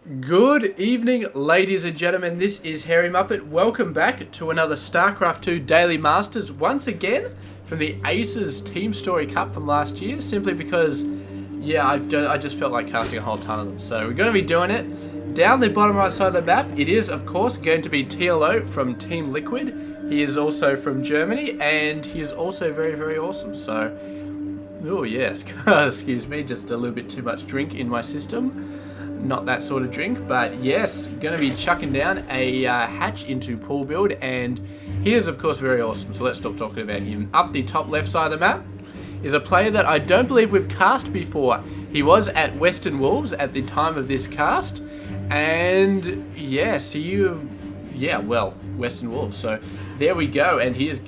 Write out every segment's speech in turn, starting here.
Good evening, ladies and gentlemen. This is Harry Muppet. Welcome back to another Starcraft 2 Daily Masters, once again from the Aces Team Story Cup from last year, simply because, yeah, I just felt like casting a whole ton of them. So we're going to be doing it. Down the bottom right side of the map, it is, of course, going to be TLO from Team Liquid. He is also from Germany, and he is also very, very awesome. So, oh yes, excuse me, just a little bit too much drink in my system. Not that sort of drink, but yes, going to be chucking down a hatch into pool build, and he is of course very awesome, so let's stop talking about him. Up the top left side of the map is a player that I don't believe we've cast before. He was at Western Wolves at the time of this cast, and yes, well, Western Wolves, so there we go. And he is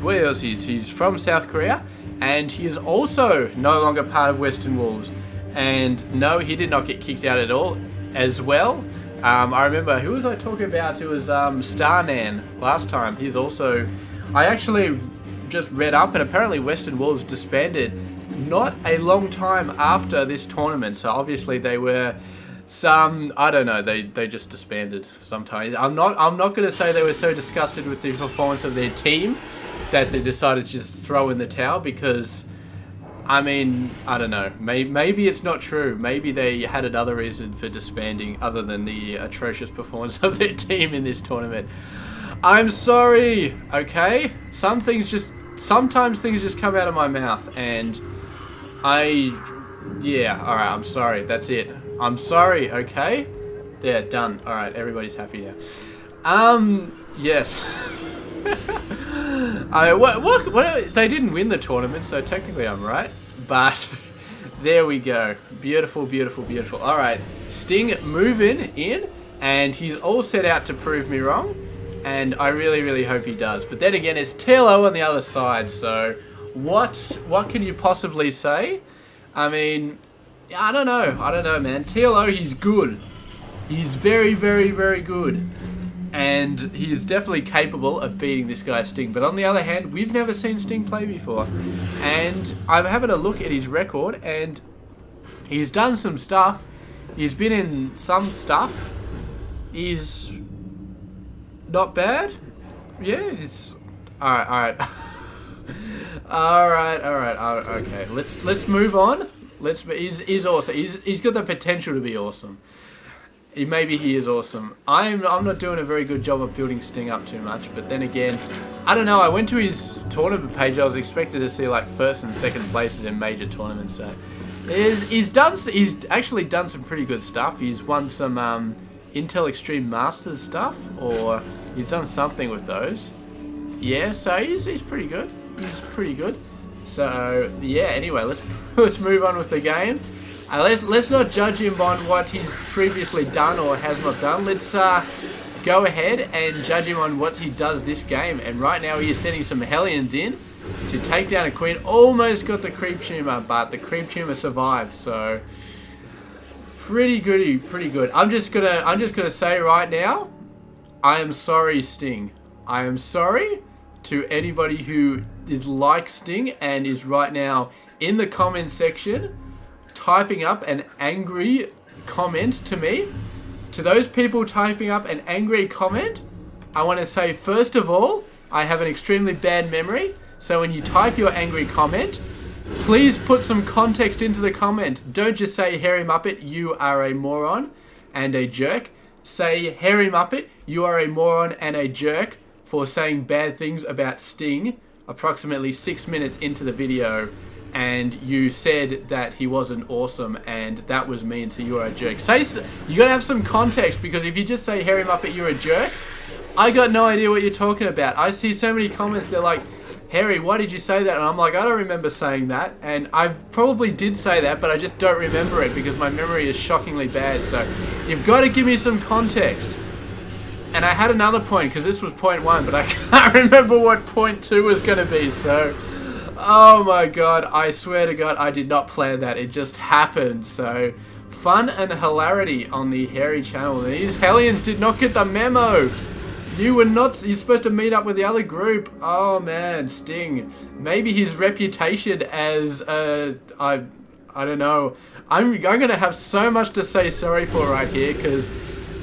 where else he's from South Korea, and he is also no longer part of Western Wolves. And no, he did not get kicked out at all as well. I remember, who was I talking about? It was Starnan last time. He's also... I actually just read up, and apparently Western Wolves disbanded not a long time after this tournament. So obviously they were I don't know, they just disbanded sometimes. I'm not going to say they were so disgusted with the performance of their team that they decided to just throw in the towel, because... I mean, I don't know. Maybe it's not true. Maybe they had another reason for disbanding other than the atrocious performance of their team in this tournament. I'm sorry, okay? Sometimes things just come out of my mouth, and yeah, alright, I'm sorry. That's it. I'm sorry, okay? Yeah, done. Alright, everybody's happy now. Yes. What? They didn't win the tournament, so technically I'm right. But there we go. Beautiful, beautiful, beautiful. All right, Sting moving in, and he's all set out to prove me wrong, and I really, really hope he does. But then again, it's TLO on the other side, so what can you possibly say? I mean, I don't know, man. TLO, he's good. He's very, very, very good. And he's definitely capable of beating this guy Sting. But on the other hand, we've never seen Sting play before. And I'm having a look at his record, and he's done some stuff. He's been in some stuff. He's not bad. Yeah, it's... Alright. Alright. Okay, let's move on. He's awesome. He's got the potential to be awesome. Maybe he is awesome. I'm not doing a very good job of building Sting up too much, but then again, I don't know. I went to his tournament page. I was expected to see like first and second places in major tournaments. So he's actually done some pretty good stuff. He's won some Intel Extreme Masters stuff, or he's done something with those. Yeah, so he's pretty good. He's pretty good. So yeah. Anyway, let's move on with the game. Let's not judge him on what he's previously done or has not done. Let's go ahead and judge him on what he does this game. And right now he is sending some Hellions in to take down a Queen. Almost got the Creep Tumor, but the Creep Tumor survived. So pretty good. I'm just gonna say right now, I am sorry, Sting. I am sorry to anybody who is like Sting and is right now in the comments section typing up an angry comment to me. To those people typing up an angry comment, I want to say, first of all, I have an extremely bad memory, so when you type your angry comment, please put some context into the comment. Don't just say, Harry Muppet, you are a moron and a jerk. Say, Harry Muppet, you are a moron and a jerk for saying bad things about Sting approximately 6 minutes into the video, and you said that he wasn't awesome, and that was mean, so you are a jerk. You gotta have some context, because if you just say, Harry Muppet, you're a jerk, I got no idea what you're talking about. I see so many comments, they're like, Harry, why did you say that? And I'm like, I don't remember saying that, and I probably did say that, but I just don't remember it, because my memory is shockingly bad, so you've got to give me some context. And I had another point, because this was point 1, but I can't remember what point 2 was going to be, so... Oh my god, I swear to god, I did not plan that. It just happened. So, fun and hilarity on the Harry channel. These Hellions did not get the memo. You're supposed to meet up with the other group. Oh man, Sting. Maybe his reputation as, I don't know. I'm going to have so much to say sorry for right here, because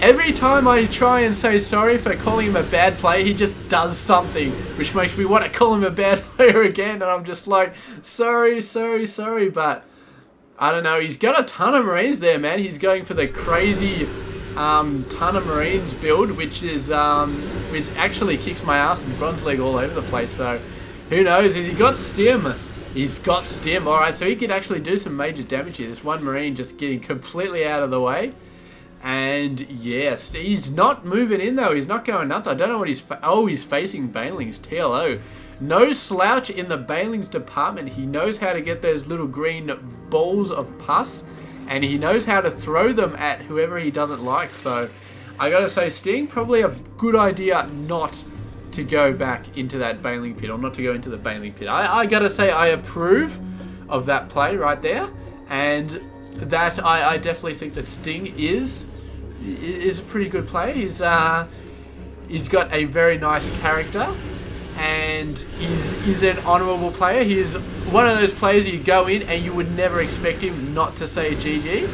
every time I try and say sorry for calling him a bad player, he just does something, which makes me want to call him a bad player again, and I'm just like, sorry, but I don't know. He's got a ton of Marines there, man. He's going for the crazy ton of Marines build, which actually kicks my ass in Bronze League all over the place, so who knows? Has he got Stim? He's got Stim. Alright, so he could actually do some major damage here. This one Marine just getting completely out of the way. And yes, he's not moving in though. He's not going nuts. I don't know what he's... Oh, he's facing Banelings. TLO. No slouch in the Banelings department. He knows how to get those little green balls of pus. And he knows how to throw them at whoever he doesn't like. So, I gotta say, Sting, probably a good idea not to go back into that Baneling pit, or not to go into the Baneling pit. I gotta say, I approve of that play right there, and that I definitely think that Sting is a pretty good player. He's got a very nice character, and he's an honourable player. He is one of those players you go in and you would never expect him not to say GG.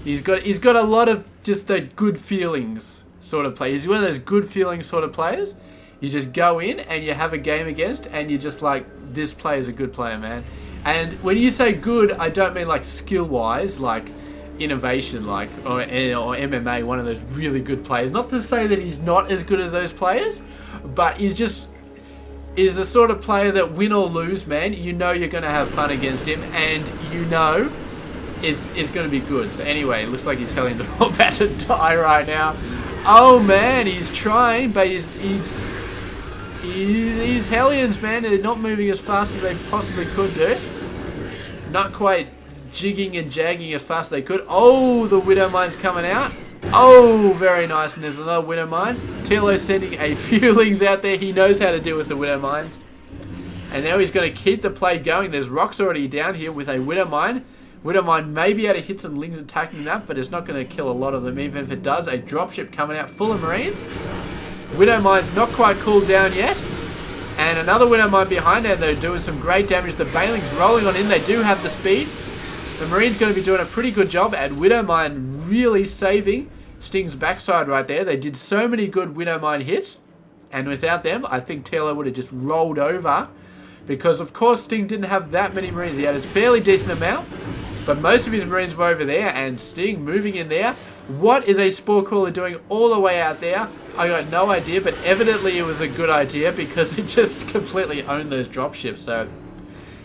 He's got a lot of just the good feelings sort of play. He's one of those good feeling sort of players. You just go in and you have a game against, and you're just like, this player's a good player, man. And when you say good, I don't mean like skill-wise, like innovation, like or MMA, one of those really good players. Not to say that he's not as good as those players, but he's the sort of player that win or lose, man, you know you're going to have fun against him, and you know it's going to be good. So anyway, it looks like he's Hellions are about to die right now. Oh man, he's trying, but he's Hellions, man. They're not moving as fast as they possibly could do. Not quite jigging and jagging as fast as they could. Oh, the Widow Mine's coming out. Oh, very nice. And there's another Widow Mine. TLO sending a few Lings out there. He knows how to deal with the Widow Mines. And now he's going to keep the play going. There's rocks already down here with a Widow Mine. Widow Mine may be able to hit some Lings attacking that, but it's not going to kill a lot of them. Even if it does, a dropship coming out full of Marines. Widow Mine's not quite cooled down yet. And another Widow Mine behind there, they're doing some great damage. The Banelings rolling on in. They do have the speed. The Marine's going to be doing a pretty good job, and Widow Mine really saving Sting's backside right there. They did so many good Widow Mine hits, and without them, I think TLO would have just rolled over, because of course Sting didn't have that many Marines. He had a fairly decent amount, but most of his Marines were over there, and Sting moving in there. What is a Spore Crawler doing all the way out there? I got no idea, but evidently it was a good idea, because it just completely owned those dropships. So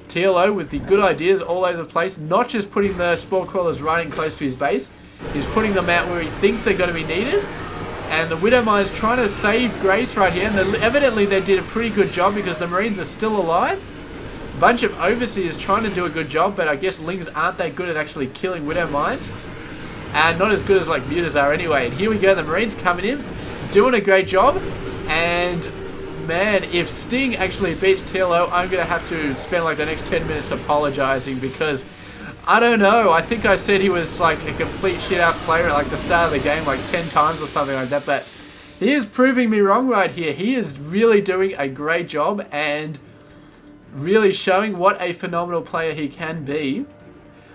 TLO with the good ideas all over the place, not just putting the Spore Crawlers running close to his base, he's putting them out where he thinks they're going to be needed. And the Widow Mine is trying to save Grace right here, and evidently they did a pretty good job, because the Marines are still alive. A bunch of Overseers trying to do a good job, but I guess Lings aren't that good at actually killing Widow Mines. And not as good as like Mutas are anyway. And here we go, the Marines coming in, doing a great job. And man, if Sting actually beats TLO, I'm going to have to spend like the next 10 minutes apologizing, because I don't know. I think I said he was like a complete shit-ass player at like the start of the game like 10 times or something like that. But he is proving me wrong right here. He is really doing a great job and really showing what a phenomenal player he can be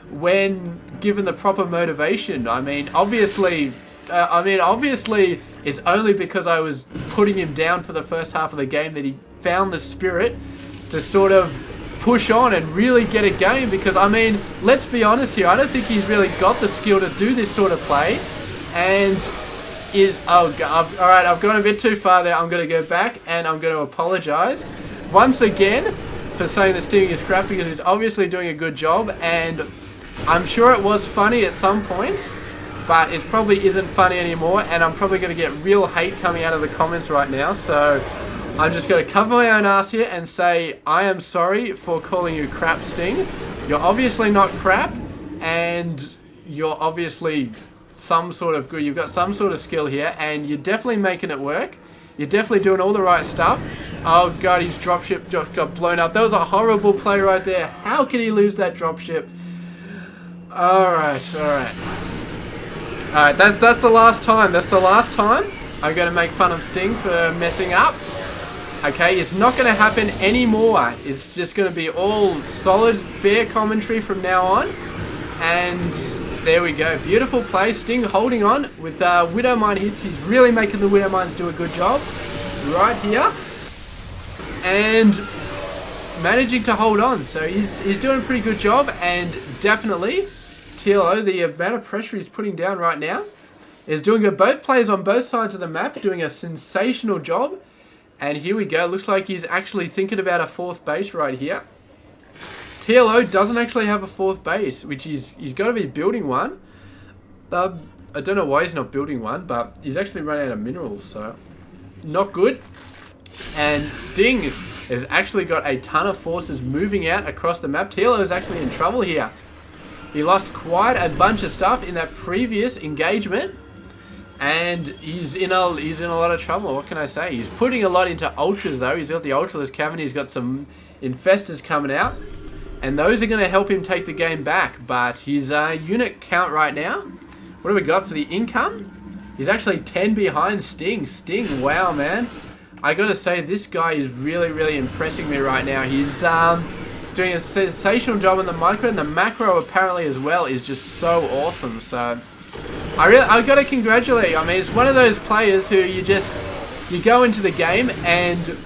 when given the proper motivation. I mean, obviously, it's only because I was putting him down for the first half of the game that he found the spirit to sort of push on and really get a game. Because, I mean, let's be honest here, I don't think he's really got the skill to do this sort of play. And alright, I've gone a bit too far there. I'm going to go back and I'm going to apologize once again for saying that Sting is crap, because he's obviously doing a good job, and I'm sure it was funny at some point, but it probably isn't funny anymore, and I'm probably going to get real hate coming out of the comments right now. So I'm just going to cover my own ass here and say I am sorry for calling you crap, Sting. You're obviously not crap, and you're obviously some sort of good. You've got some sort of skill here, and you're definitely making it work. You're definitely doing all the right stuff. Oh god, his dropship just got blown up. That was a horrible play right there. How could he lose that dropship? Alright, that's the last time. That's the last time I'm going to make fun of Sting for messing up. Okay, it's not going to happen anymore. It's just going to be all solid, fair commentary from now on. And there we go. Beautiful play. Sting holding on with Widow Mine hits. He's really making the Widow Mines do a good job right here. And managing to hold on. So he's doing a pretty good job. And definitely, TLO, the amount of pressure he's putting down right now, is doing good. Both players on both sides of the map doing a sensational job. And here we go. Looks like he's actually thinking about a 4th base right here. TLO doesn't actually have a 4th base, which he's got to be building one. I don't know why he's not building one, but he's actually run out of minerals, so not good. And Sting has actually got a ton of forces moving out across the map. TLO is actually in trouble here. He lost quite a bunch of stuff in that previous engagement, and he's in a lot of trouble. What can I say? He's putting a lot into ultras though. He's got the ultraless cavern. He's got some infestors coming out. And those are going to help him take the game back. But his unit count right now, what have we got for the income? He's actually 10 behind Sting. Sting, wow, man. I got to say, this guy is really, really impressing me right now. He's doing a sensational job on the micro. And the macro, apparently, as well, is just so awesome. So, I got to congratulate you. I mean, it's one of those players who you go into the game and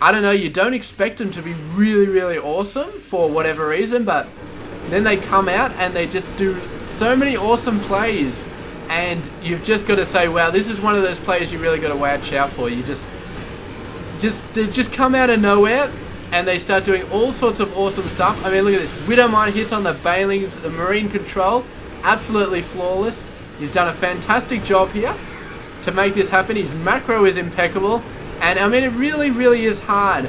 I don't know, you don't expect them to be really, really awesome for whatever reason, but then they come out and they just do so many awesome plays, and you've just got to say, wow, this is one of those players you really got to watch out for. You they just come out of nowhere and they start doing all sorts of awesome stuff. I mean, look at this. Widow Mine hits on the Bailings, the Marine Control, absolutely flawless. He's done a fantastic job here to make this happen. His macro is impeccable. And I mean, it really, really is hard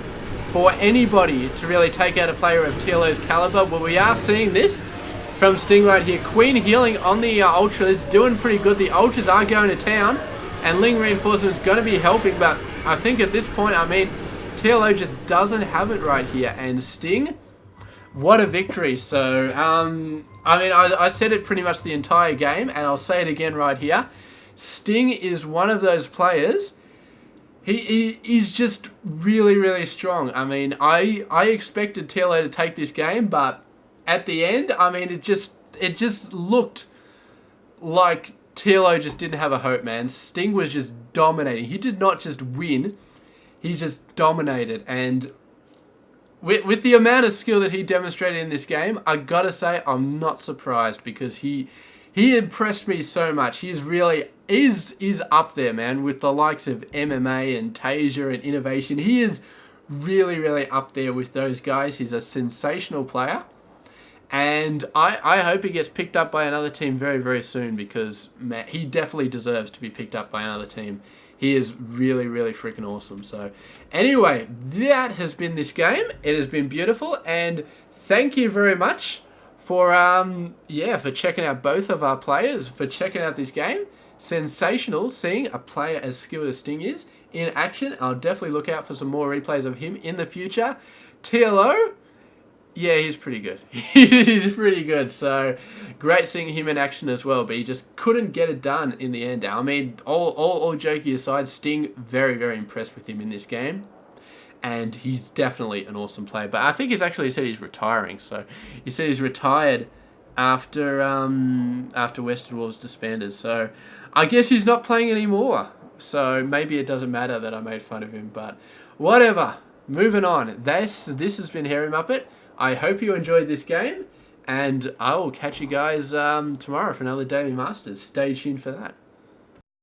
for anybody to really take out a player of TLO's caliber. But we are seeing this from Sting right here. Queen healing on the Ultras, doing pretty good. The Ultras are going to town, and Ling Reinforcement is going to be helping. But I think at this point, I mean, TLO just doesn't have it right here. And Sting, what a victory. So, I mean, I said it pretty much the entire game, and I'll say it again right here. Sting is one of those players. He's just really, really strong. I mean, I expected TLO to take this game, but at the end, I mean, it just looked like TLO just didn't have a hope, man. Sting was just dominating. He did not just win, he just dominated. And with the amount of skill that he demonstrated in this game, I gotta say, I'm not surprised, because he impressed me so much. He's really is up there, man, with the likes of MMA and Tasia and Innovation. He is really, really up there with those guys. He's a sensational player. And I hope he gets picked up by another team very, very soon, because man, he definitely deserves to be picked up by another team. He is really, really freaking awesome. So anyway, that has been this game. It has been beautiful, and thank you very much for for checking out both of our players, for checking out this game. Sensational seeing a player as skilled as Sting is in action. I'll definitely look out for some more replays of him in the future. TLO, yeah, he's pretty good. He's pretty good. So great seeing him in action as well, but he just couldn't get it done in the end. I mean, all joking aside, Sting, very, very impressed with him in this game. And he's definitely an awesome player. But I think he's actually said he's retiring. So he said he's retired after Western Wolves disbanded. So I guess he's not playing anymore. So maybe it doesn't matter that I made fun of him. But whatever. Moving on. This has been Hairy Muppet. I hope you enjoyed this game. And I will catch you guys tomorrow for another Daily Masters. Stay tuned for that.